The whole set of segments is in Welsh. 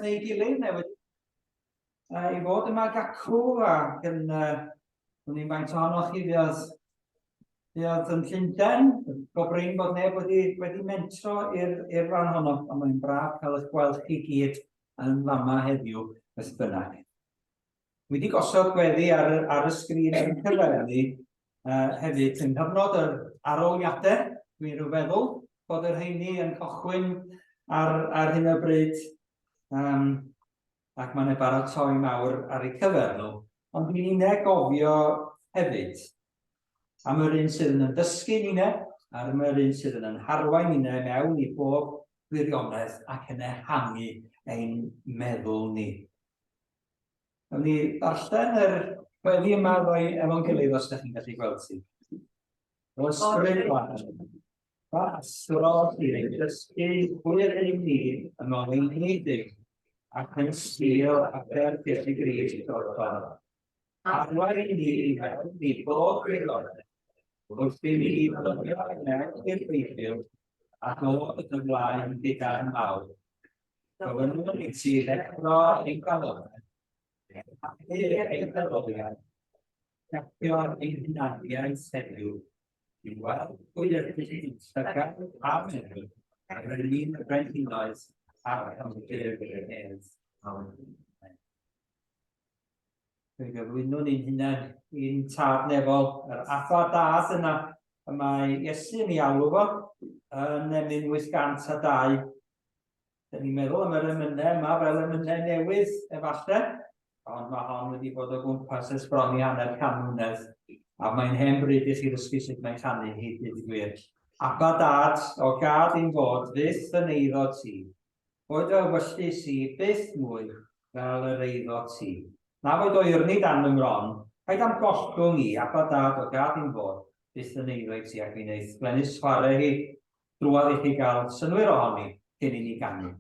neu gilydd i fod yma gacw ac yn ni'n faint ohonoch chi fuodd yn Llundain, gobrin bod neb wedi mentro i'r rhan honno, ond mae'n braf cael eich gweld chi gyd yn fama heddiw beth bynnag. Dwi wedi gosod gweddi ar y sgrin yn cyfennu hefyd yn cyfnod yr aroliadau. Dwi'n rhyw feddwl bod yr rheini yn cychwyn ar hyn o bryd ac mae'n baratoi mawr ar eu cyfer nhw. Ond dwi'n unig gofio hefyd am yr un sydd yn dysgu ni a'r un sydd yn harwain ni mewn i bob gwirionedd ac yn ehangu ein meddwl ni. Nawn ni ddarllen yr gweddi yma efo'n gilydd os ydych chi'n gallu gweld si. O ysbryd Basro i'n dysgu hwyr ein ni yn oleuedig ac yn sgil afer digrif o'r ffordd. Arwain ni i mewn i bob gwirionedd wrth i ni ddynio mewn i'r ffeithiol ac o'r ymlaen gyda'n mawr. Gofynnwn i ti ddechrau ein galonau, ein ddaroliad, capio'r ein hunaniaeth heddiw, i weld pwy'r ystygau a meddwl, ac yr un brenhinol ar ymgyrgydd. Fe gyflwynwn ni'n hunain i'n tad nefol, yr affa dad yna, y mae Iesu yn ei alw fo, yn emyn 802. Dyn ni'n meddwl am yr emynau yma fel emynau newydd efallai, ond mae hon wedi bod o gwmpas esbroni hanner can mlynedd, a mae'n hen bryd i chi ddysgu sut mae'n canu hyd i'r gwir. Abba dad, o gad i'n fod fyth yn eiddo ti, boed o wyllus i byth mwy fel yr eiddo ti. Na fod o'r ni dan ymron, paid am gollwng i, Abba dad, o gad i'n fod byth yn eiddo ti ac i'n eith glenus chwarae hi drwodd i chi gael synwyr ohoni cyn i ni ganu.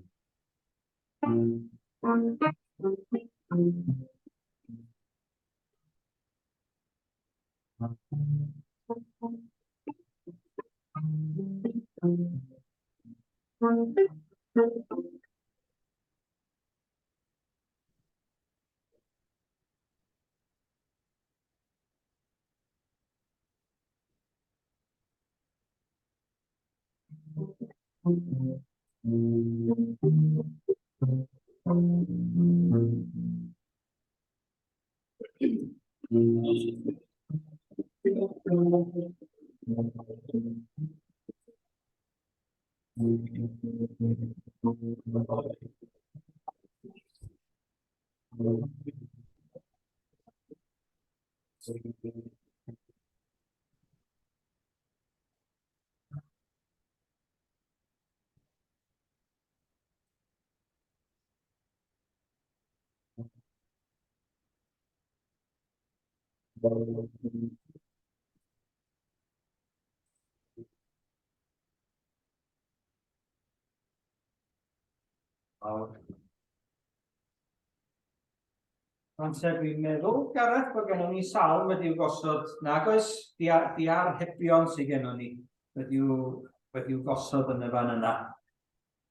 Dwi'n meddwl, Gareth, bod gennym ni salm wedi'w gosod, nag oes diarhebion sydd gennym ni wedi'w gosod yn y fan yna.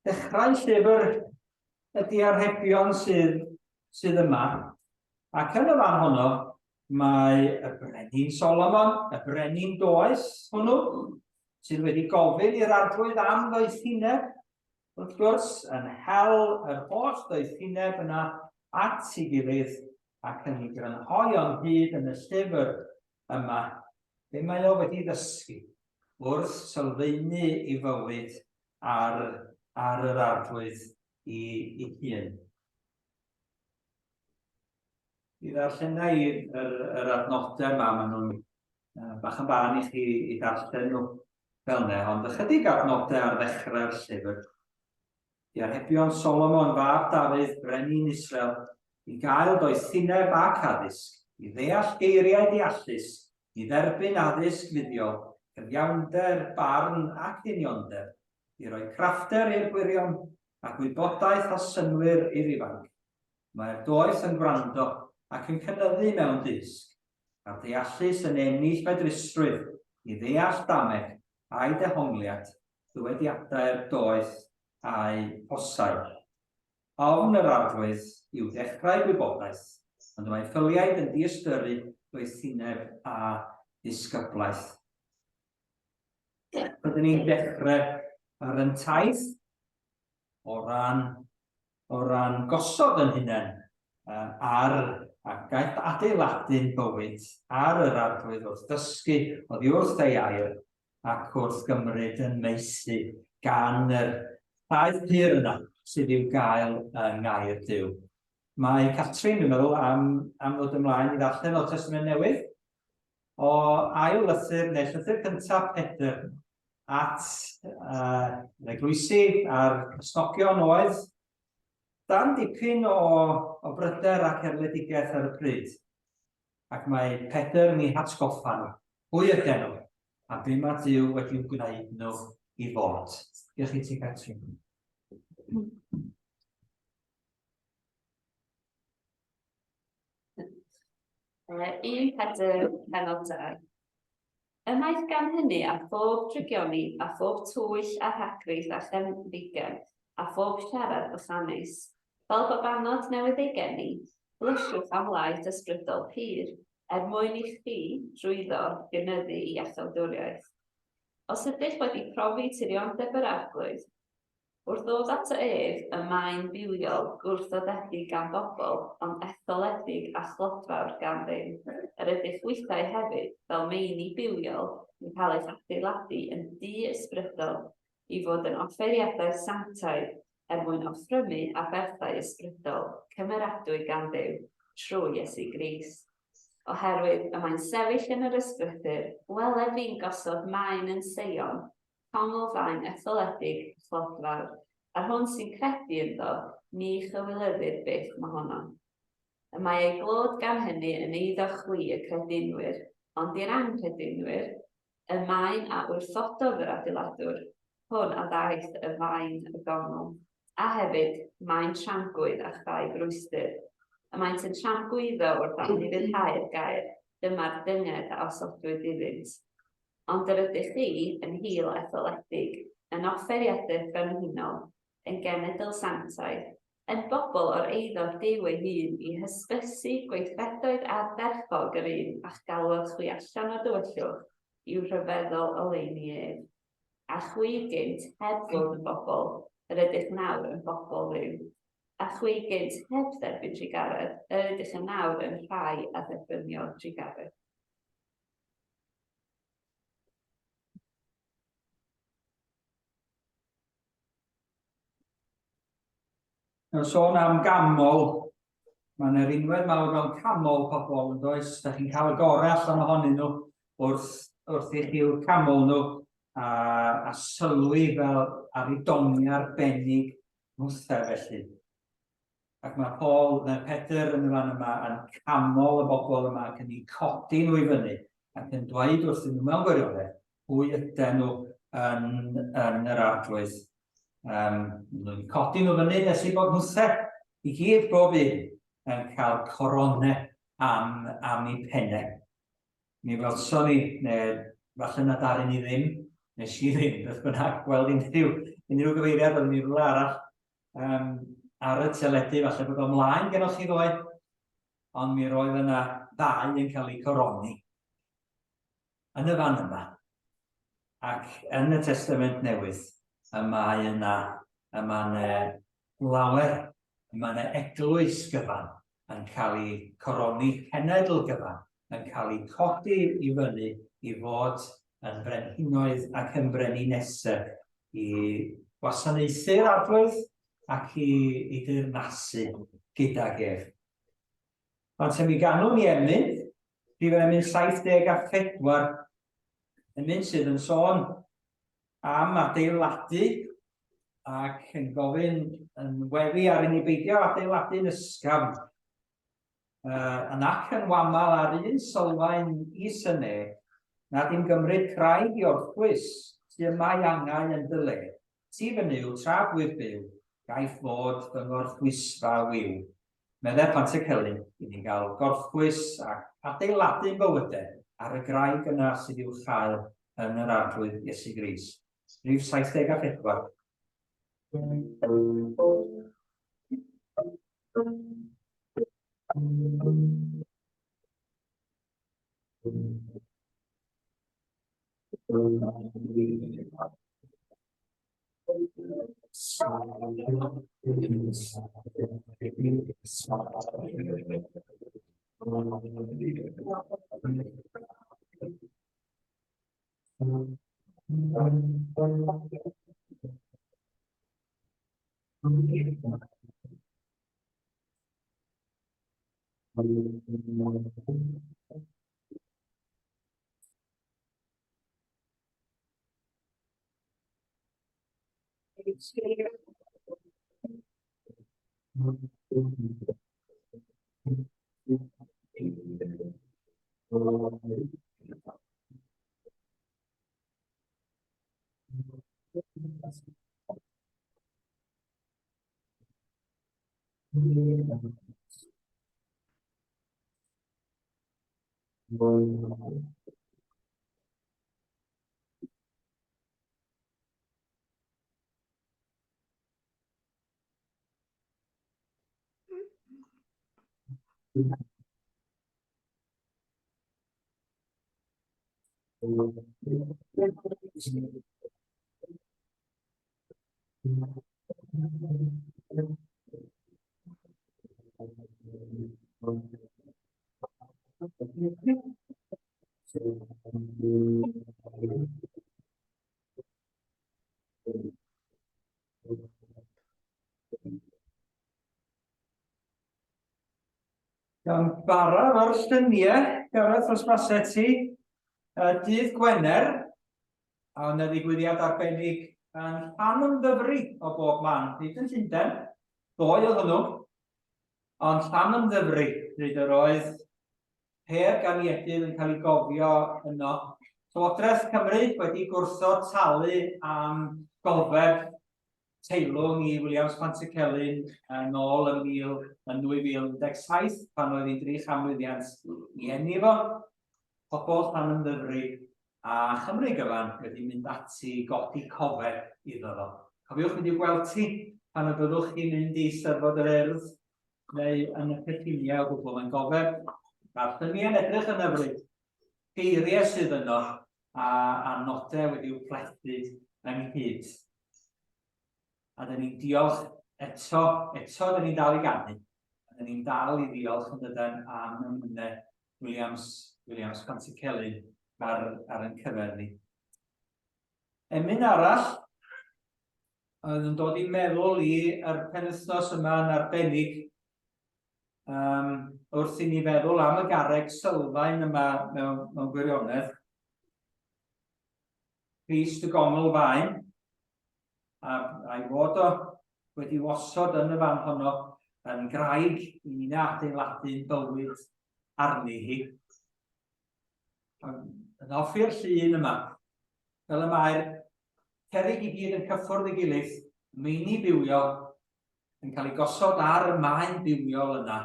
Dechrau llyfr y diarhebion sydd yma, ac yn y fan honno mae y brenin Solomon, y brenin Does hwnnw, sydd wedi gofyn i'r arglwydd am ddoethineb, wrth gwrs, yn hel yr holl ddoethineb yna at ei gilydd ac yn ei grynhoi o'n hyd yn y llyfr yma, be mae o wedi ddysgu wrth sylfaenu ei fywyd ar yr arglwydd ei hun. I ddarllenau yr adnodau yma, maen nhw'n bach yn fan i chi i ddarllen nhw fel yna, ond ychydig adnodau ar ddechrau'r llyfr. Diarhebion Solomon fab Dafydd, brenin Israel, i gael doethineb ac addysg, i ddeall geiriau deallus, i dderbyn addysg fuddiol, cyfiawnder, barn ac unionder, i roi crafter i'r gwirion ac wybodaeth a synwyr i'r ifanc. Mae'r doeth yn gwrando ac yn cynyddu mewn disg, a'r deallus yn ennill medrusrwydd i ddeall dameg a'i dehongliad, ddywediadau'r doeth a'i posau. Ofn yr arglwydd yw dechrau gwybodaeth, ond mae ffyliaid yn diystyru gweithineb a disgyblaeth. Byddwn ni'n dechrau ar yn taith o ran gosod yn hunain ar a gaeth adeiladu'n bywyd ar yr arglwydd wrth ddysgu oddi wrth ei air ac wrth gymryd yn meisu gan yr llaeth pyr yna sydd i'w gael yng ngair Duw. Mae Catrin, dwi'n meddwl, am ddod ymlaen i ddarllen o'r Testament Newydd o ail lythyr neu llythyr cyntaf Pedr at eglwysi a'r Cristnogion oedd dan dipyn o bryder ac erledigaeth ar y pryd. Ac mae Pedr yn ei hatgoffa nhw. Pwy ydyn nhw? A be mae Duw wedi'w gwneud nhw i fod. Diolch i ti, Catrin. Pedr pennod 2. Ymaith gan hynny a phob trygioni a phob twyll a rhagfydd a chemddigen a phob siarad ysannus. Fel bod anod newydd ei geni, lyswch am laeth ysbrydol pyr, mwyn i chi drwyddo gynyddu i acholdwriaeth. Os ydych wedi profi tirioendeb yr arglwydd, wrth ddod at ef y mae'n bywiol gwrthoddedig gan bobl, ond etholedig a chlodfawr gan ddim. Yr ydych weithiau hefyd, fel meini bywiol, yn cael ei adeiladu yn di-ysbrydol i fod yn offeiriadaeth sanctaidd mwyn offrymu a berthau ysbrydol cymeradwy gan Dduw trwy Iesu Grist. Oherwydd y mae'n sefyll yn yr ysbrydyr, weled fi'n gosod maen yn Seion, congolfaen etholedig chlodfawr, a'r hwn sy'n credu ynddo, ni chywilyddir beth mae honno. Y mae ei glod gan hynny yn eiddo chwi y credinwyr, ond i'r angredinwyr, y maen a wrthododd yr adeiladwr, hwn a ddaeth y faen y gongol. A hefyd, mae'n trampgwydd a chai brwystyr. Y maent yn trampgwyddo wrth anifeilhau'r gair, dyma'r dynged a osodwyd iddynt. Ond yr ydych chi yn hil etholedig, yn offeiriadaeth brenhinol, yn genedl sanctaidd, yn bobl o'r eiddo'r Duw ei hun i hysbysu gweithredoedd a derchog yr un a'ch galwodd chwi allan o dywyllwch i'w rhyfeddol oleuni ef. A chwi gynt heb fod yn bobl, yr ydych nawr yn bobl Dduw. A chwi gynt heb dderbyn trigaredd, yr ydych yn nawr yn rhai a dderbynio trigaredd. Sôn am gamol, mae'n rinwed mawr mewn camol pobl yn does. Da chi'n cael y gorau allan ohonyn nhw wrth i chi'w camol nhw a sylwi fel aridonia arbennig mwtha felly. Ac mae Pedr yn y fan yma yn camol y bobl yma ac yn ei codi nhw i fyny ac yn dweud wrthyn nhw mewn gwirionedd pwy ydyn nhw yn yr arglwydd. Nhw'n codi nhw fyny nes i bod mwtha i gyd bob un yn cael coroni am ei pennau. Mi welson ni, neu falle na darin ni ddim, nes i ddim, beth bynnag gweld unrhyw gyfeiriad oedd ni rhywle arall ar y teledu, falle bod o'n mlaen genoch chi ddoe, ond mi roedd yna ddau yn cael ei coroni yn y fan yma. Ac yn y Testament Newydd, y mae yna lawer, y mae yna eglwys gyfan yn cael ei coroni, cenedl gyfan, yn cael ei codi i fyny i fod yn brenhinoedd ac yn breninесau i wasanaethu'r arglwydd ac i dirnasu gydag ef. Ond mi ganwn ni emyn, rhif emyn 74, emyn sydd yn sôn am adeiladu ac yn gofyn yn weddi ar un i beidio adeiladu'n ysgafn. Ac yn wamal ar un sylfaen is yne, nad yw'n gymryd craig i orffwys sy'n mae angau yn dyle. Ti fy niw tra bwyr byw, gaeth fod fy ngorffwysfa wyw. Meddai plant y celyn i ni gael gorffwys ac adeiladu'n bywydau ar y graig yna sydd i'w chael yn yr arglwydd Iesu Grist. Rhif 74. Gan barod o'r lluniau, Gareth os basau ti, dydd Gwener, a yna ddigwyddiad arbennig yn Llanymddyfri o bob man. Nid yn Llundain, ddoe oedd hwnnw, ond Llanymddyfri, ryd yr oedd her ganiedydd yn cael ei gofio yno. Llywodraeth Cymru wedi gwrthod talu am gofeb teilwng i Williams Pantycelyn yn ôl yn 2017, pan oedd hi'n drych amwyddiant i enni fo. Pobl Llanymddyfri a Chymru gyfan wedi mynd ati godi cofeb iddo fo. Cofiwch mynd i'w gweld ti pan y byddwch chi'n mynd i Eisteddfod yr Urdd neu yn y Cynlluniau o gwbl yn gofeb. Mae'r lluniau'n edrych yn hyfryd. Geiriau sydd yno a nodau wedi'w plethu ynghyd. A dyn ni'n diolch eto dyn ni'n dal i ganu. A dyn ni'n dal i ddiolch yn dydyn am ymwynau Williams Pantycelyn ar ein cyfer ni. Emyn arall oedd yn dod i meddwl i'r penwythnos yma yn arbennig wrth i ni feddwl am y garreg sylfaen yma mewn gwirionedd. Crist y gongl faen, a'i fod o wedi wasod yn y fan honno yn graig i ni adeiladu'n bywyd arni hi. Yn hoffi'r llun yma, fel y mae'r cerrig i gyd yn cyffwrdd ei gilydd, meini bywiol yn cael ei gosod ar y maen bywiol yna,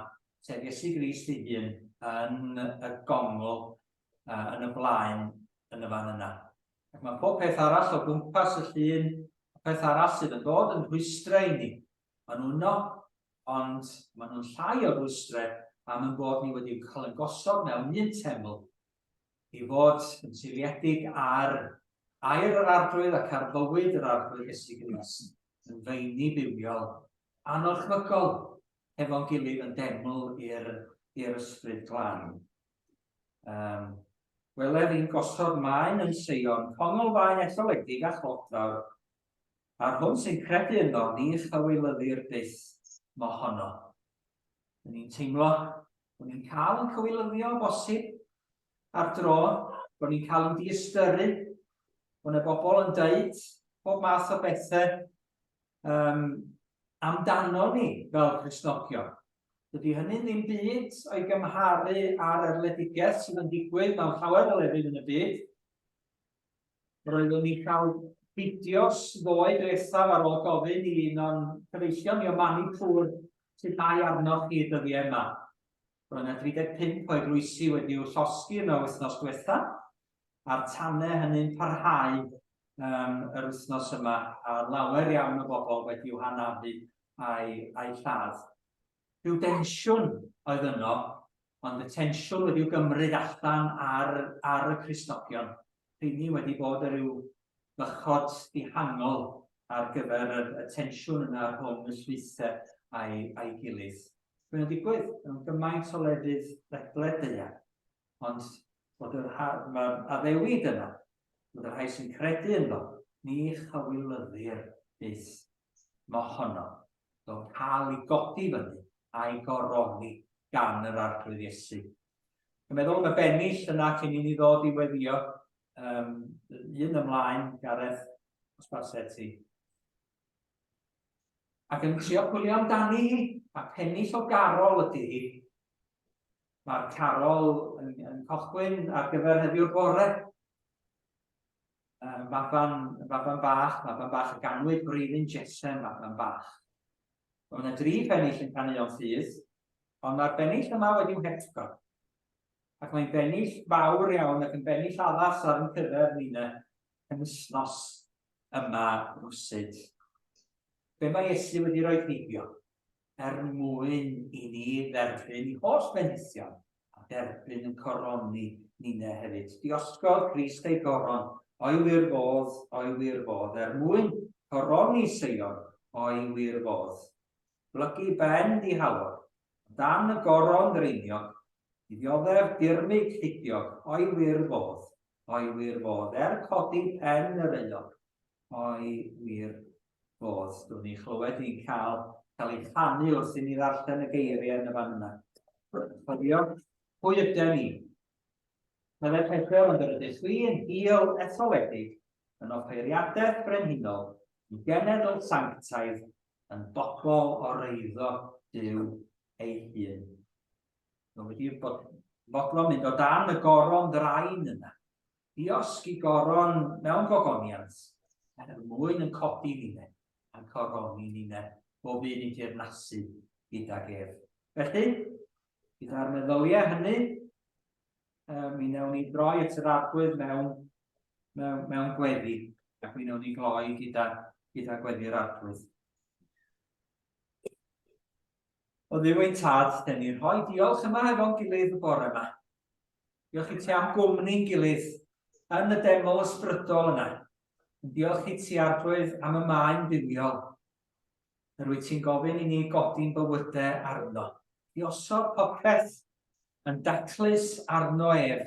sef Iesu Grist ei hun yn y gongl yn y blaen yn y fan yna. Ac mae pob peth arall o gwmpas y llun, peth arall sydd yn dod yn rhwystrau i ni. Maen nhw'n no, ond maen nhw'n llai o rhwystrau am yn bod ni wedi cael yn gosod mewn un teml i fod yn seiliedig ar air yr arglwydd ac ar bywyd yr arglwydd Iesu Grist yn feini bywiol anorchmygol efo'n gilydd yn deml i'r ysbryd glân. Welef i'n gosod maen yn Sion, congl faen etholedig a chlodfawr, a'r hwn sy'n credu yno ni chywilyddu'r byth mohono. Ni'n teimlo bod ni'n cael yn cywilyddio o bosib ar dro, bod ni'n cael yn diystyrru, bod yna bobl yn deud bob math o bethau amdano ni fel Cristnogion. Dydy hynny ddim byd o'i gymharu ar erledigaeth sydd yn digwydd mewn llawer o lefydd yn y byd. Roeddwn ni'n cael fideos ddoe diwethaf ar ôl gofyn i un o'n cyfeillion i o mani cwr sydd dau arnoch chi dyddiau yma. Roedd yna 35 o'i rwysi wedi'w llosgi yn y wythnos diwethaf, a'r tanau hynny'n parhau yr wythnos yma, a lawer iawn o bobl wedi'w hanafu a'i lladd. rhyw densiwn oedd yno, ond y tensiwn wedi'w gymryd allan ar y Cristnogion. Rhyni wedi bod yn rhyw ddychod dihangol ar gyfer y tensiwn yna rhwng y llwythau a'i gilydd. Mae'n digwydd yn gymaint o lefydd ledled dea, ond bod mae'r addewid yna, bod y rhai sy'n credu yno, ni chawilyddir byth mohono, o'n cael ei godi fyny a'i goroni gan yr Arglwydd Iesu. Dwi'n meddwl am y bennill yna cyn i ni ddod i weddio, un ymlaen, Gareth, os based ti. Ac yn trio chwilio amdani hi, a pennill o garol ydy hi. Mae'r carol yn cochwyn ar gyfer heddiw'r bore. Maban bach y ganwyd brifyn Jesem, maban bach. Mae yna 3 bennill yn canu o'n ffydd, ond mae'r bennill yma wedi'w hetgo. Ac mae'n bennill fawr iawn ac yn bennill addas ar yn cyfer ni'n y misnos yma rwsyd. Be mae Iesu wedi rhoi heibio mwyn i ni dderbyn i holl benithion a derbyn yn coroni ni'n hefyd. Diosgodd Crist ei goron, o'i wir fodd, mwyn coroni Seion, o'i wir fodd. Blygu ben di halwr, dan y goron dreiniog, i ddioddef dirmig chidiog, o'i wir fodd, codi pen yr eilog, o'i wir fodd. Dwi'n ni chlywed i'n cael ei chanu wrth i ni ddarllen y geiriau yn y fan yna. Cofio, pwy ydym ni? Meddai Pedr yn dyrydus, wi yn hil etholedig, yn offeiriadaeth brenhinol, yn genedl sanctaidd, yn bobl o reiddo Duw ei hun. Mae wedi bodlon mynd o dan y goron drain yna. Diosg i goron mewn gogoniant, mwyn yn codi ni'n a'n coroni ni'n bob un i dirnasu gydag ef. Felly, gyda'r meddyliau hynny, mi newn ni droi at yr Arglwydd mewn gweddi, ac mi newn ni gloi gyda gweddi'r Arglwydd. O Dduw ein tad, dyn ni'n rhoi diolch yma efo'n gilydd y bore yma. Diolch i ti am gwmni'n gilydd yn y deml ysbrydol yna. Diolch i ti Arglwydd am y maen bywiol. Yr wyt ti'n gofyn i ni godi'n bywydau arno. Diosod popeth yn daclus arno ef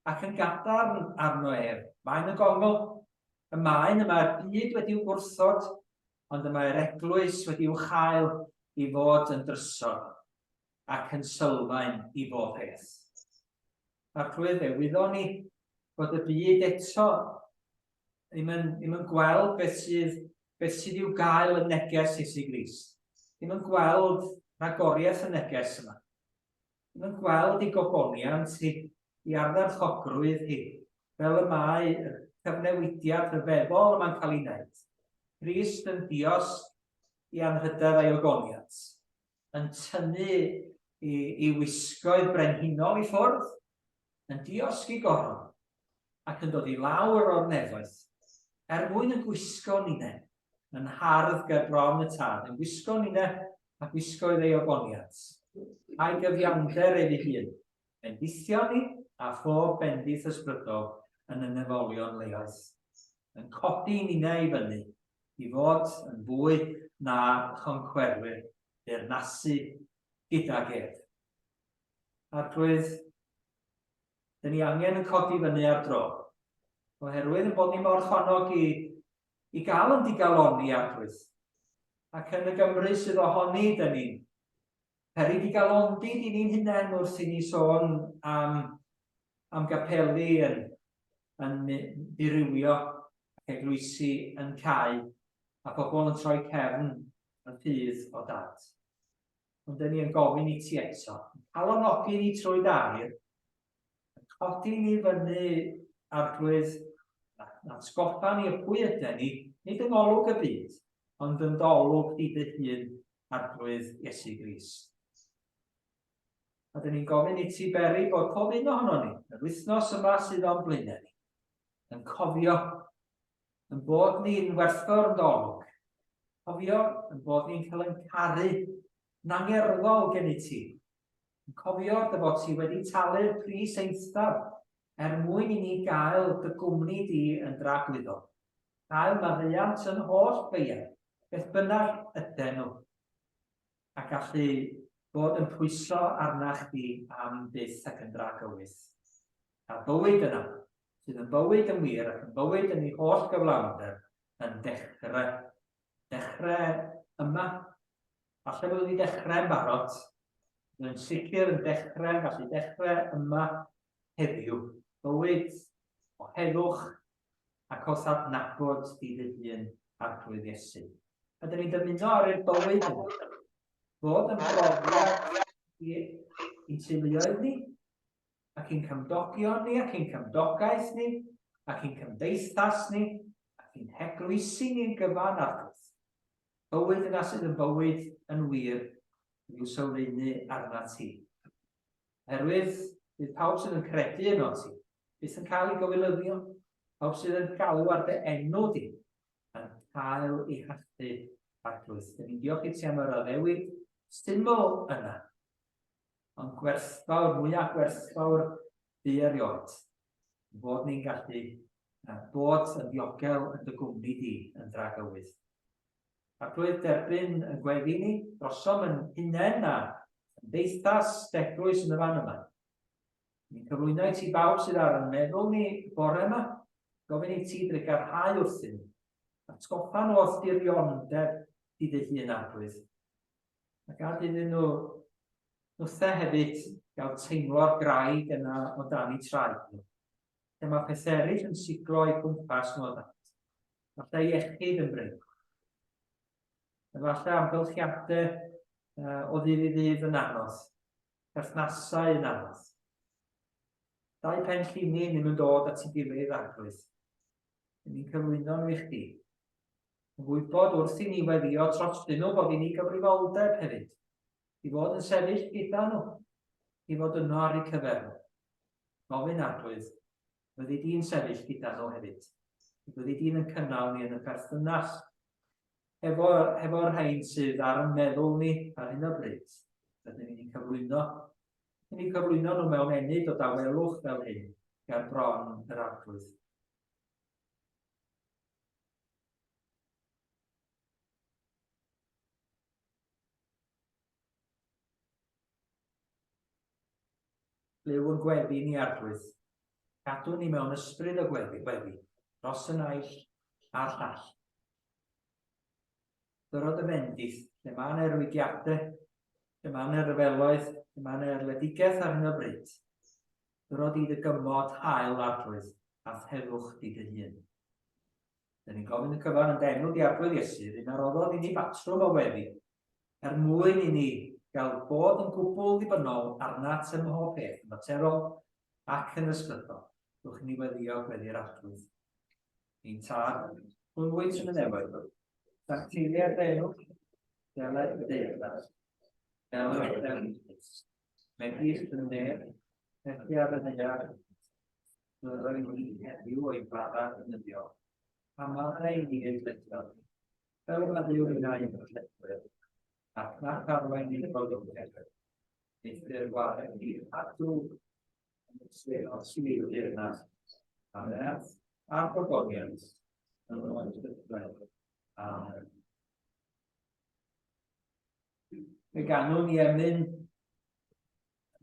ac yn gadarn arno ef. Mae'n y gongl, y maen yma'r byd wedi'w gwrthod, ond yma'r eglwys wedi'w chael i fod yn drysog ac yn sylfaen i bob peth. Arglwydd, wyddon ni bod y byd eto ddim yn gweld beth sydd i'w gael y neges Iesu Grist. Ddim yn gweld rhagoriaeth y neges yma. Ddim yn gweld ei gogoniant i ardderchogrwydd hi, fel y mae cyfnewidiad rhyfeddol yma'n cael ei wneud. Crist yn dios i anrhydedd a'i ogoniant, yn tynnu i wisgoedd brenhinol i ffwrdd, yn diosg i goron, ac yn dod i lawr o'r nefoedd, mwyn yn gwisgo ni'n yn hardd ger bron y tad, yn gwisgo ni'n a gwisgoedd ei ogoniant, a'i gyfiawnder ei hun, bendithio ni a phob bendith ysbrydol yn y nefolion leoedd, yn codi ni'n i fyny, i fod yn fwy na chonchwerwyr dirnasu gydag ef. Arglwydd, dyn ni angen yn codi fyny ar dro, oherwydd yn bod ni mor chonog i gael yn digaloni Arglwydd. Ac yn y Gymru sydd ohoni, dyn ni'n peri digalondi di ni'n hunain wrth i ni sôn am gapeli yn dirywio ac eglwysi yn cael, a pobl yn troi cefn yn ffydd o dad. Ond dyn ni yn gofyn i ti eto, calonogi ni trwy dair, codi ni fyny Arglwydd, atgoffa ni y pwy ydyn ni, nid yng ngolwg y byd, ond yn dolwg i dy hun Arglwydd Iesu Grist. A dyn ni'n gofyn i ti beri bod pob un ohono ni, yr wythnos yma sydd o'n blaenau ni, yn cofio yn bod ni'n werthfawr yn dolwg. Cofio yn bod ni'n cael yn caru yn angerddol gen I ti. Yn cofio dy fod ti wedi talu'r pris eithaf mwyn I ni gael dy gwmni di yn dragwyddo. Cael maddeuant yn holl beiau, beth bynnag ydyn nhw, a gallu bod yn pwyso arnach chdi am byth ac yn dragywys. A'r bywyd yna, sydd yn bywyd yn wir ac yn bywyd yn ei holl gyflawnder, yn dechrau yma. Falle bod wedi dechrau'n barod, yn sicr yn gallu dechrau yma heddiw. Bywyd o heddwch ac os adnabod i dy hun Arglwydd Iesu. A dyn ni'n dymuno ar y bywyd yna, fod yn brofiad i'n teuluoedd ni, ac i'n cymdogion ni, ac i'n cymdogaeth ni, ac i'n cymdeithas ni, ac i'n heglwysi ni'n gyfan arglwydd. Bywyd yna sydd yn bywyd yn wir, i'w sylfaenu arna ti. Herwydd, bydd pawb sydd yn credu yno ti, bydd yn cael ei gywilyddio, pawb sydd yn galw ar dy enw di, yn cael ei hathu arglwydd. Dyn ni'n diolch I ti am yr addewid syml yna, ond gwerthfawr, mwyaf gwerthfawr di eriod, bod ni'n gallu bod yn ddiogel yn dy gwmni di yn dragywyd. Arglwydd derbyn yn gweddi ni, drosom yn hunain a deithas deglwys yn y fan yma. Ni'n cyflwyno I ti bawb sydd ar yn meddwl ni bore yma, gofyn I ti drigarhau wrthyn nhw, atgoffa nhw o'r dirionedd I dy hun Arglwydd. A gad iddyn nhw wrtha hefyd gael teimlo'r graig yna o dan I traed nhw. Lle mae pethau eraill yn siglo I gwmpas nhw o dan. Falle iechyd yn bryn. Falle amgylchiadau o ddydd I ddydd yn anodd. Perthnasau yn anodd. Dau pen lluni ddim yn dod at I gilydd Arglwydd. Ni'n cyflwyno nhw I chdi. Yn gwybod wrth I ni weddio trostyn nhw bod I ni gyfrifoldeb hefyd. I fod yn sefyll gyda nhw. I fod yno ar eu cyfer nhw. Gofyn Arglwydd, fyddi di'n sefyll gyda nhw hefyd. Fyddi di'n yn cynnal ni yn y perthynas efo'r rhain sydd ar yn meddwl ni ar hyn o bryd. Rydyn ni'n cyflwyno. Ni'n cyflwyno nhw mewn enid o dawelwch fel hyn, ger bron yr Arglwydd. Liw yn gweddi ni Arglwydd. Cadw ni mewn ysbryd o gweddi, dros y naill a'r llall. Dyrod y bendith, lle mae'n erwygiadau, lle mae'n ryfeloedd, lle mae'n erledigaeth ar hyn o bryd. Dyrod I dy gymod hael Arglwydd, a heddwch di dy hun. Dyn ni'n gofyn y cyfan yn denw di Arglwydd Iesu, un arollodd I ni batrwm o weddi, mwyn I ni gael bod yn gwbl ddibynnol arnat ym mhob peth, yn materiol ac yn ysbrydol. Rwch ni weddio gweddi'r Arglwydd. Ni'n tad, hwnnwyd yn y newydd. Sanctaidd enw, deled y deyrnas, deled y deyrnas, megis yn neb, methiad yn ear, roedd ni heddiw o'i bara yn yddio, a mae'n ei ni yn ledled. Fel mae Dduw yn ei yn ledled, ac nac arwain i'r golwg. Neithir wael i'r adw, o sy'n deyrnas, a'r erth, a'r gogoniant, yn oed ydwedd. Amen. Fe ganwn ni emyn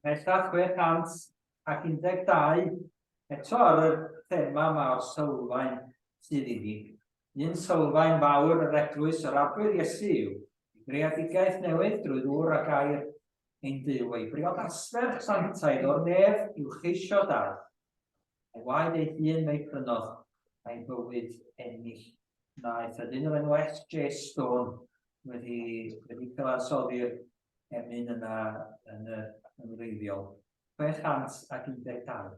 pellach 612 eto ar y thema yma o'r sylfaen sydd I ni. Un sylfaen fawr yr eglwys yr Arglwydd Iesu yw greadigaeth newydd drwy ddŵr a gair ein Duw ei briod asferch sanctaidd o'r nef i'w cheisio dal. Ei waed ei hun me'i prynodd a'i bywyd ennill. Naeth ydyn o'r enw S.J. Stone wedi cyfansoddi'r emyn yna yn wreiddiol. 612.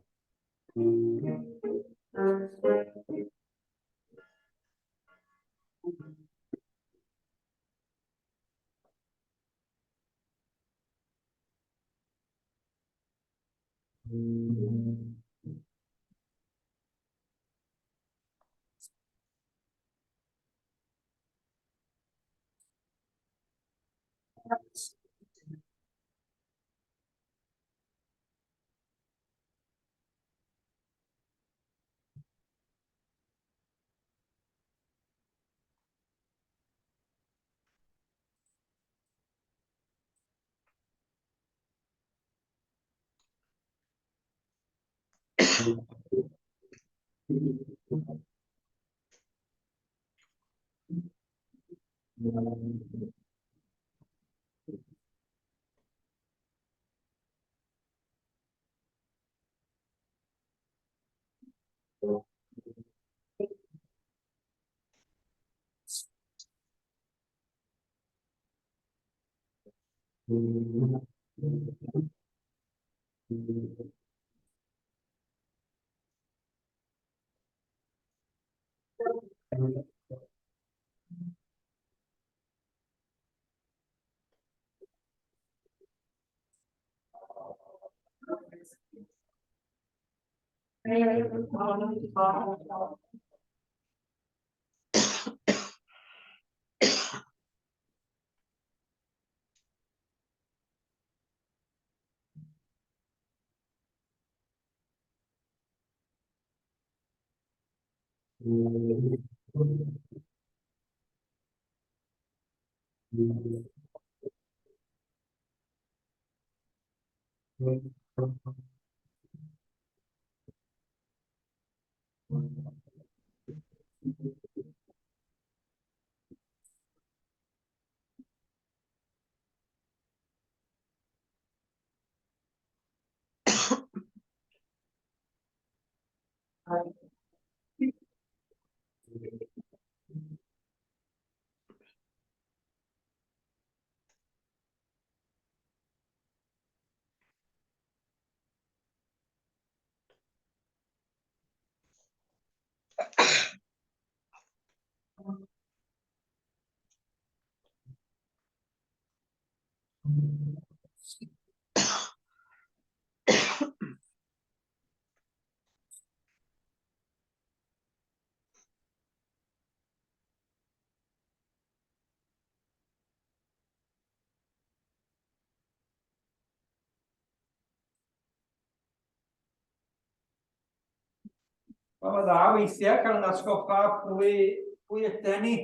Mae'n dda weithiau cael yn atgoffa pwy ydyn ni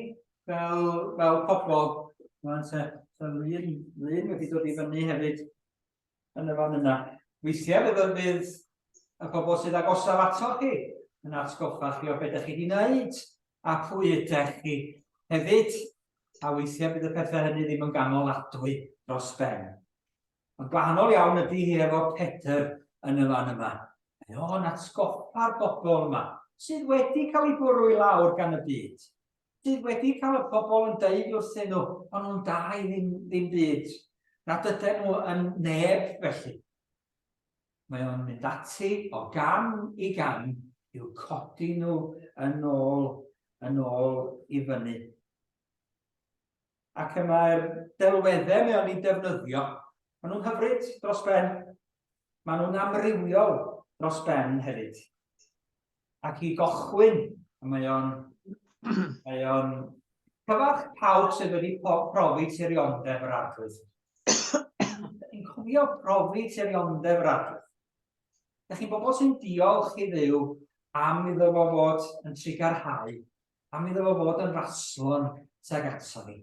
fel pobl. Mae'n lun wedi dod i fyny hefyd yn y fan yna. Weithiau fydd y pobl sydd agosaf ato chi yn atgoffa chi o beth ydych chi wedi wneud a pwy ydych chi hefyd. A weithiau bydd y pethau hynny ddim yn ganoladwy dros ben. Ond gwahanol iawn ydy hi efo Pedr yn y fan yma. O'n atgoffa'r bobl yma, sydd wedi cael eu bwrw i lawr gan y byd. Sydd wedi cael y bobl yn deud wrthyn nhw, ond nhw'n da i ddim byd. Nad ydyn nhw yn neb felly. Mae o'n mynd ati o gam i gam i'w codi nhw yn ôl i fyny. Ac y mae'r delweddau mae o'n ei defnyddio. Maen nhw'n hyfryd dros ben. Maen nhw'n amrywiol dros ben hefyd. Ac i gochwyn, mae o'n cyfarch pawb sydd wedi profi tirionddef yr Arglwydd. Ni'n cofio profi tirionddef yr Arglwydd. Ydych chi'n bobl sy'n diolch i Dduw am iddo fo fod yn trigarhau, am iddo fo fod yn rasglon tuag ato ni,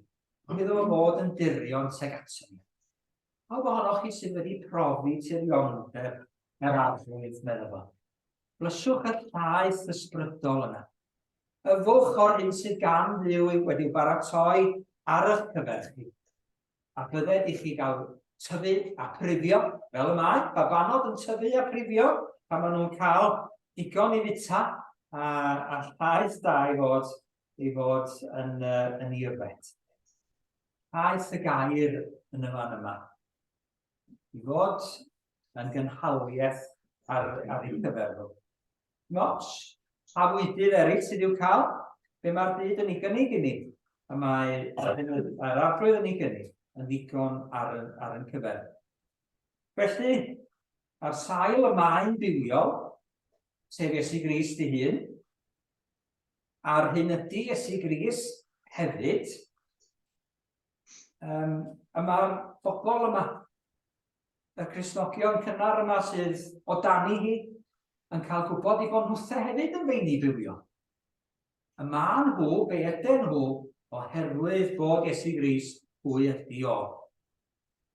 am iddo fo fod yn dirion tuag ato ni. Pawb ohonoch chi sydd wedi profi tirionddef yr Arglwydd, meddwl fo. Blyswch y llaeth ysbrydol yna. Yfwch o'r hyn sydd gan Dduw wedi baratoi ar eich cyfer chi. A bydded i chi gael tyfu a prifio, fel y mae, babanod yn tyfu a prifio, a maen nhw'n cael digon i fita a llaeth da i fod yn irbet. Llaeth y gair yn y fan yma. I fod yn gynhaliaeth ar ei cyfer. Mots a fwydydd eraill sydd i'w cael, be mae'r byd yn ei gynnig i ni. A mae'r Arglwydd yn ei gynnig yn ddigon ar yn cyfer. Felly, ar sail y mae'n bywiol, sef Iesu Grist ei hun, a'r hyn ydy Iesu Grist hefyd, a mae'r bobl yma, y Cristnogion cynnar yma sydd o dani hi, yn cael gwybod i bod nhwthe hefyd yn Meini bywiol. Y ma'n nhw, be ydyn nhw, oherwydd bod Iesu Grist pwy ydi o.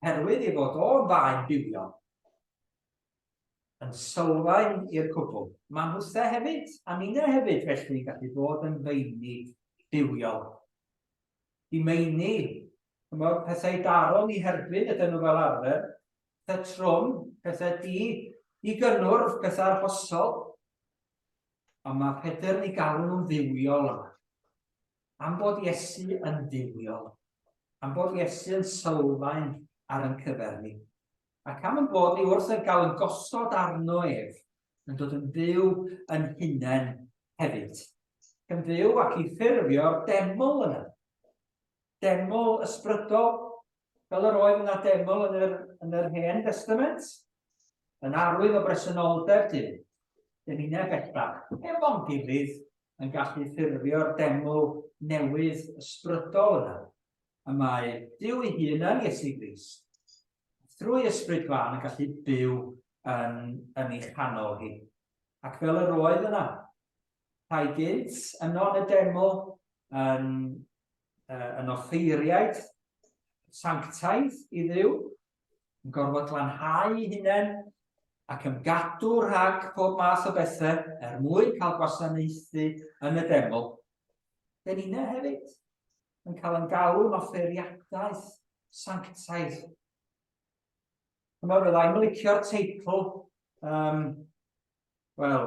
Herwydd ei fod o'n faen bywiol. yn sylfaen i'r cwbl. Mae nhwtha hefyd, a ninna hefyd felly gallu bod yn feini bywiol. Di meini, pethau daron i herbyn ydyn nhw fel arfer, pethau trwm, pethau di gynnwrf, pethau arhosol, ond mae Pedr yn ei galw nhw'n dduwiol yma. Am bod Iesu yn dduwiol, am bod Iesu yn sylfaen ar yn cyfer ni. Ac am yn bod ni wrth yn cael yn gosod arno ef, yn dod yn byw yn hunain hefyd. Yn byw ac i ffurfio'r deml yna. Deml ysbrydol, fel yr oedd yna deml yn yr Hen Testament, yn arwydd o bresenoldeb dyn. Dyn ni'n bellach, efo'n gilydd yn gallu ffurfio'r deml newydd ysbrydol yna. A mae Duw ei hun yn Iesu Grist, drwy ysbryd fan yn gallu byw yn ei chanol hi. Ac fel yr oedd yna, rhai gynt yno yn y deml yn offeiriadaeth, sanctaidd i Dduw, yn gorfod glanhau ei hunain ac yn gadw rhag pob math o bethau mwyn cael gwasanaethu yn y deml. Dyn ni'n hefyd yn cael yn galw'n offeiriadaeth sanctaidd. Yma fyddai'n licio'r teitl, wel,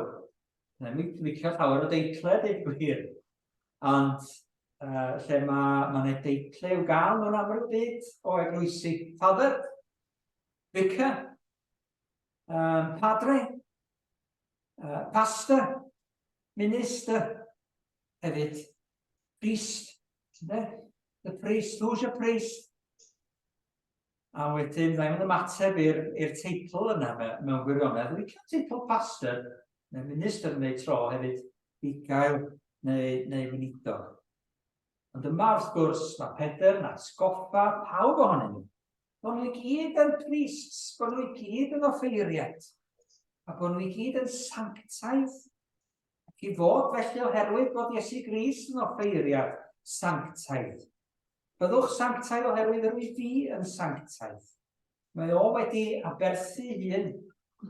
ddim licio llawer o deitle, dweud gwir, ond lle mae'n deitle i'w gael mewn amryw byd o eglwysi. Pedr, vicar, padre, pastor, minister, hefyd, priest, the priest, who's your priest? A wedyn, ddim yn ymateb i'r teitl yna mewn gwirionedd. Dwi'n cael teitl pastor, neu minister neu tro hefyd, ugael neu weinidog. Ond yma wrth gwrs, mae Pedr yn atgoffa pawb ohonyn nhw. Bod nhw i gyd yn priests, bod nhw i gyd yn offeiriad, a bod nhw i gyd yn sanctaidd. Ac i fod felly oherwydd bod Iesu Grist yn offeiriad sanctaidd. Byddwch sanctaidd oherwydd yr fi yn sanctaidd. Mae o wedi aberthu hun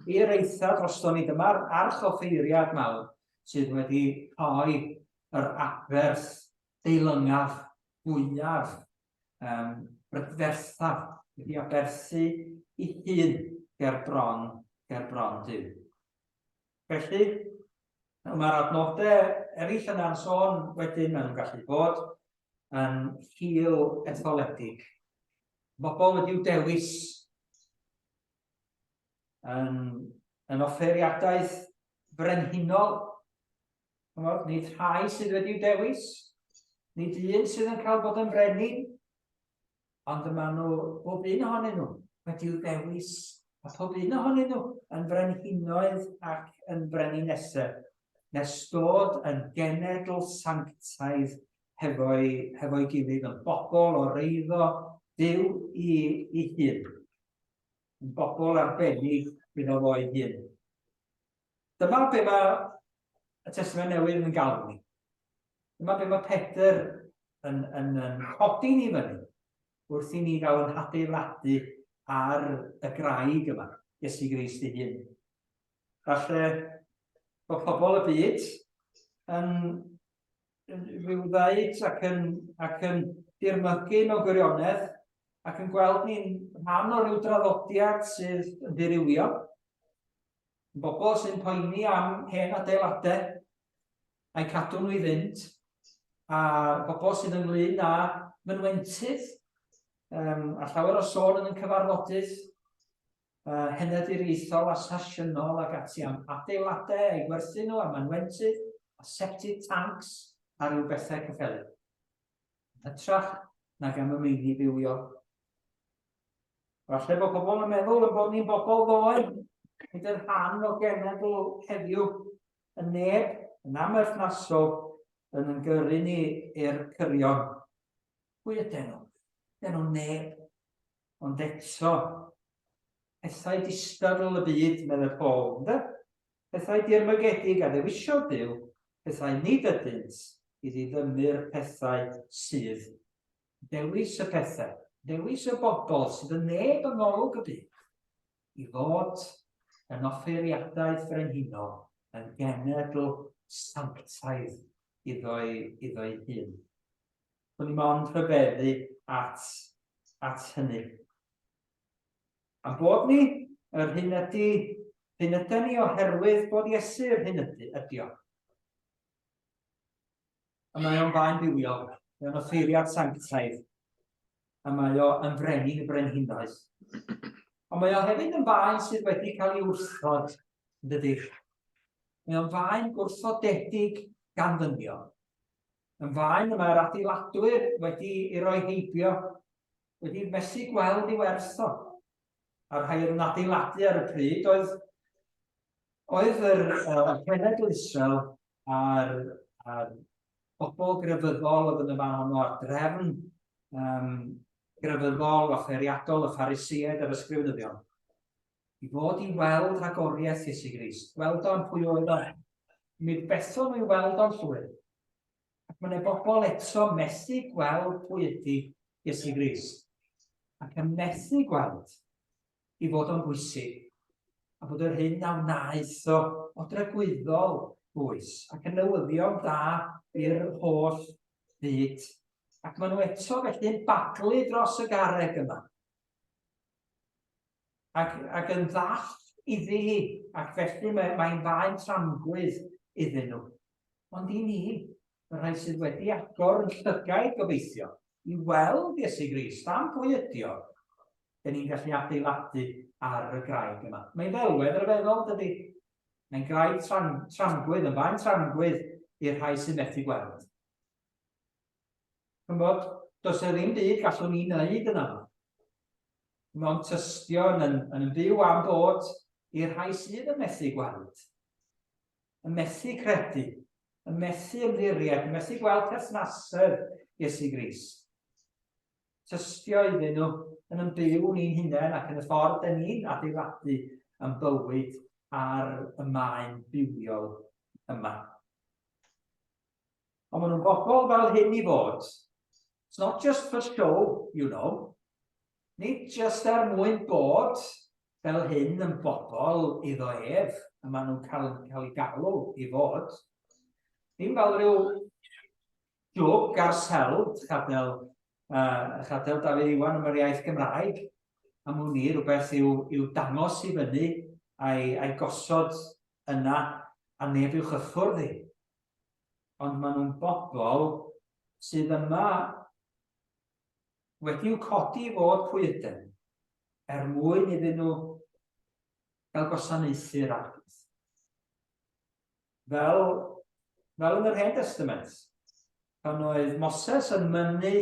i'r eithaf drosto ni. Dyma'r archoffeiriad mawr sydd wedi rhoi yr aberth deilyngaf fwyaf brydferthaf wedi aberthu i hun ger bron Duw. Felly, mae'r adnodau eraill yna'n sôn wedyn yn gallu bod yn cael etholedig. Bobl wedi'w dewis yn offeiriadaeth brenhinol. Nid rhai sydd wedi'w dewis, nid un sydd yn cael bod yn brenin, ond yma nhw, bob un ohonyn nhw wedi'w dewis, a pob un ohonyn nhw yn brenhinoedd ac yn breninесau, nes dod yn genedl sanctaidd hefo'i gilydd, yn bobl o reiddo Duw i hun. Yn bobl arbennig iddo fo'i hun. Dyma be mae y Testament Newydd yn galw ni. Dyma be mae Pedr yn codi ni fyny wrth i ni gael yn adeiladu ar y graig yma, Iesu Grist ei hun. Falle bod pobl y byd yn rhyw ddeud ac yn dirmygu mewn gwirionedd ac yn gweld ni'n rhan o ryw draddodiad sydd yn dirywio. Bobl sy'n poeni am hen adeiladau a'i cadw nhw i fynd, a bobl sydd ynglyn â mynwentydd, a llawer o sôn yn cyfarfodydd, henediraethol a sesiynol ac ati am adeiladau a'i gwerthu nhw a mynwentydd, a septic tanks a ryw bethau cyffelyb. Hytrach nag am y meini bywiol. Falle bod pobl yn meddwl yn bod ni'n bobl ddoe, nid yn rhan o genedl heddiw, yn neb, yn amerthnasol, yn gyrru ni i'r cyrion. Pwy ydyn nhw? Ydyn nhw neb, ond eto, pethau distadol y byd, meddwl Paul, pethau dirmygedig a ddewisio Duw, pethau nid ydynt, i ddiddymu'r pethau sydd. Dewis y pethau, dewis y bobl sydd yn neb yng ngolwg y byd, i fod yn offeiriadaeth brenhinol, yn genedl sanctaidd iddo'i hun. Dwi'n mond rhyfeddu at hynny. A bod ni, yr hyn ydyn ni oherwydd bod Iesu'r hyn ydi o. A mae o'n faen bywiol, mae o'n offeiriad sanctaidd, a mae o yn frenin y brenhinoedd. Ond mae o hefyd yn faen sydd wedi cael ei wrthod, dydy. Mae o'n faen gwrthodedig gan ddynion. Yn faen y mae'r adeiladwyr wedi ei roi heibio, wedi mesu gweld ei werth o. A'r rhai yn adeiladu ar y pryd oedd yr cenedl Israel a'r bobl grefyddol oedd yn y fan honno a'r drefn grefyddol, offeiriadol, y Pharisëaid a'r ysgrifenyddion. I fod i weld rhagoriaeth Iesu Grist, weld o'n pwy oedd o. Mi bethon nhw i weld o'n llwyr. Ac mae'n bobl eto methu gweld pwy ydy Iesu Grist. Ac yn methu gweld i fod o'n bwysig. A bod yr hyn a wnaeth o dregwyddol bwys. Ac yn newyddion da i'r holl byd. Ac maen nhw eto felly'n baglu dros y garreg yma. Ac yn ddall iddi hi, ac felly mae'n faen tramgwydd iddyn nhw. Ond i ni, y rhai sydd wedi agor yn llygaid gobeithio, i weld Iesu Grist am pwy ydi o, da ni'n gallu adeiladu ar y graig yma. Mae'n ddelwedd ryfeddol, dydy. Mae'n graig tramgwydd, yn faen tramgwydd i'r rhai sy'n methu gweld. Chymod, does e ddim byd gallwn ni wneud yna. Mae'n tystio yn byw am bod i'r rhai sydd yn methu gweld, yn methu credu, yn methu ymddiried, yn methu gweld perthnasedd Iesu Grist. Tystio iddyn nhw yn byw ni'n hunain ac yn y ffordd da ni'n adeiladu yn bywyd ar y maen bywiol yma. Ond maen nhw'n bobl fel hyn i fod. It's not just for show, you know. Nid just mwyn bod fel hyn yn bobl iddo ef, a maen nhw'n cael ei galw i fod. Dim fel rhyw jwg ar seld, chadel Dafydd Iwan yn yr iaith Gymraeg, a mwyn ni rhywbeth i'w dangos i fyny a'i gosod yna a neb i'w chyffwrdd i. Ond maen nhw'n bobl sydd yma wedi'w codi i fod pwy ydym, mwyn iddyn nhw gael gwasanaethu'r Arglwydd. Fel yn yr Hen Testament, pan oedd Moses yn mynnu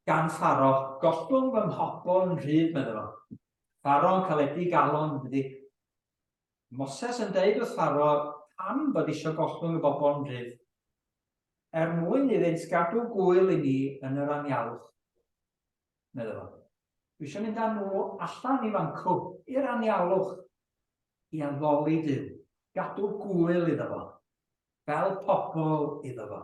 gan Pharo, gollwng fy mhobol yn rhydd, medden nhw. Pharo'n caledi galon, dydy. Moses yn deud wrth Pharo, pam bod eisiau gollwng y bobl yn rhydd? Mwyn iddynt gadw gwyl i ni yn yr anialwch. Medden nhw. Dwi eisiau mynd â nhw allan i fancw, i'r anialwch, i addoli Duw. Gadw gwyl iddo fo. Fel pobl iddo fo.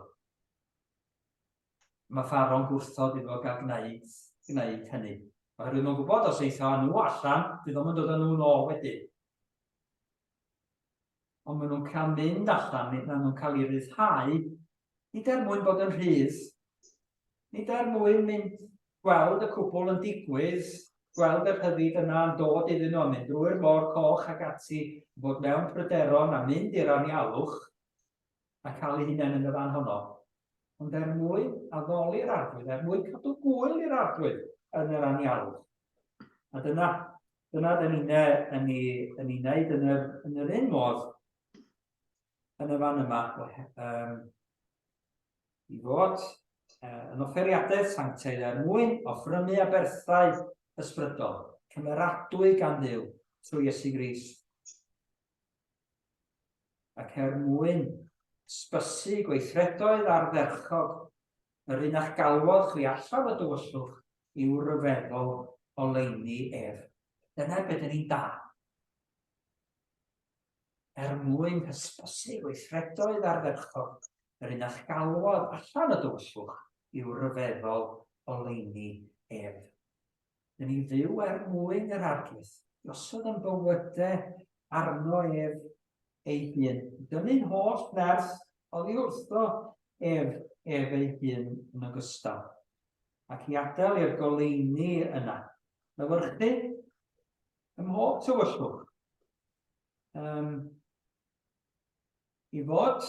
Mae Pharo'n gwrthod iddo gael gwneud hynny. Oherwydd nhw'n gwybod os eithaf nhw allan, bydd o'n dod â nhw'n ôl wedyn. Ond maen nhw'n cael mynd allan, maen nhw'n cael ei ryddhau, nid mwyn bod yn rhydd, nid mwyn mynd gweld y cwbl yn digwydd, gweld y rhyddid yna yn dod iddyn nhw, mynd drwy'r môr coch ac ati, bod mewn pryderon a mynd i'r anialwch, a cael ei hunain yn y fan honno. Ond mwyn addoli'r Arglwydd, mwyn cadw gwyl i'r Arglwydd yn yr anialwch. A dyna dyn ni'n ei wneud yn yr un modd yn y fan yma. I fod yn offeiriadaeth sanctaidd mwyn offrymu a berthau ysbrydol, cymeradwy gan Dduw trwy Iesu Grist. Ac mwyn ysbysu gweithredoedd ardderchog, yr un a'ch galwodd chi allan y dywyllwch i'w ryfeddol o leini ef. Dyna beth ni'n da. Mwyn hysbysu gweithredoedd ardderchog, yr un a'ch galwodd allan y dywyllwch i'w ryfeddol o leini ef. Dyn ni'n fyw mwyn yr Arglwydd, osod yn bywydau arno ef ei hun. Dynnu'n holl nerth oddi wrtho ef ei hun yn ogystal. Ac i adael i'r goleuni yna. Lywyrchu ym mhob tywyllwch. I fod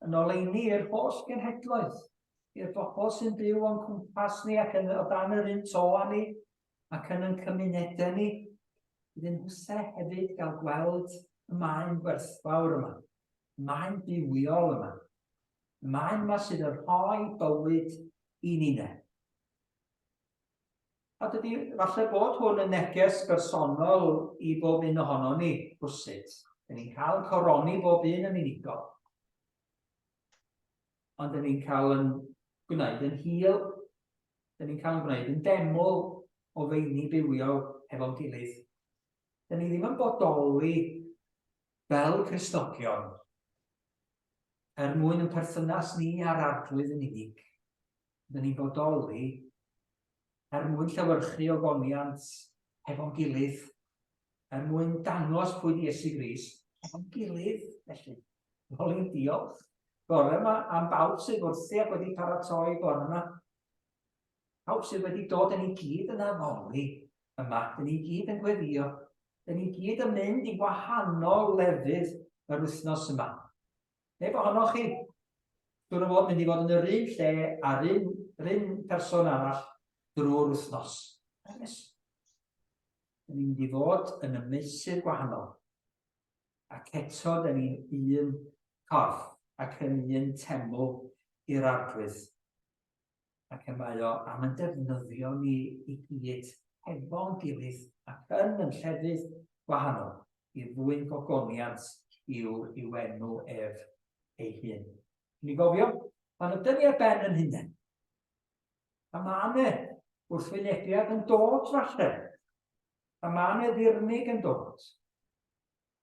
yn oleuni i'r holl genhedloedd, i'r bobl sy'n byw o'n cwmpas ni ac yn o dan yr un to â ni, ac yn ein cymunedau ni, bydd yn hwsau hefyd gael gweld y maen gwerthfawr yma, y maen bywiol yma, y maen yma sydd yn rhoi bywyd i ni ne. A dydy, falle bod hwn yn neges bersonol i bob un ohono ni, rwsyd. Da ni'n cael coroni bob un yn unigol. Ond da ni'n cael yn gwneud yn hil. Da ni'n cael yn gwneud yn deml o feini bywiol efo'n gilydd. Da ni ddim yn bodoli fel Cristnogion mwyn yn perthynas ni a'r arglwydd yn unig. Da ni'n bodoli mwyn llywyrchu ogoniant efo'n gilydd, mwyn dangos pwy di Iesu Grist efo'n gilydd, felly. Holi'n diolch. Bore yma am bawb sydd wrthi ac wedi paratoi bore yma. Pawb sydd wedi dod yn ei gyd yn addoli yma. Dyn ni gyd yn gweddio. Dyn ni gyd yn mynd i wahanol lefydd yr wythnos yma. Neb ohonoch chi, dwi'n fod mynd i fod yn yr un lle a'r un person arall drwy'r wythnos. Dyn ni'n mynd i fod yn y meysydd gwahanol. Ac eto, dyn ni'n un corff ac yn un teml i'r arglwydd. Ac y mae o am yn defnyddio ni i gyd efo'n gilydd ac yn llefydd gwahanol i ddwyn gogoniant i'w enw ef ei hun. Ni gofio, pan ydyn ni ar ben yn hunain. A mae yna wrthwynebiad yn dod falle. A mae yna ddirnig yn dod.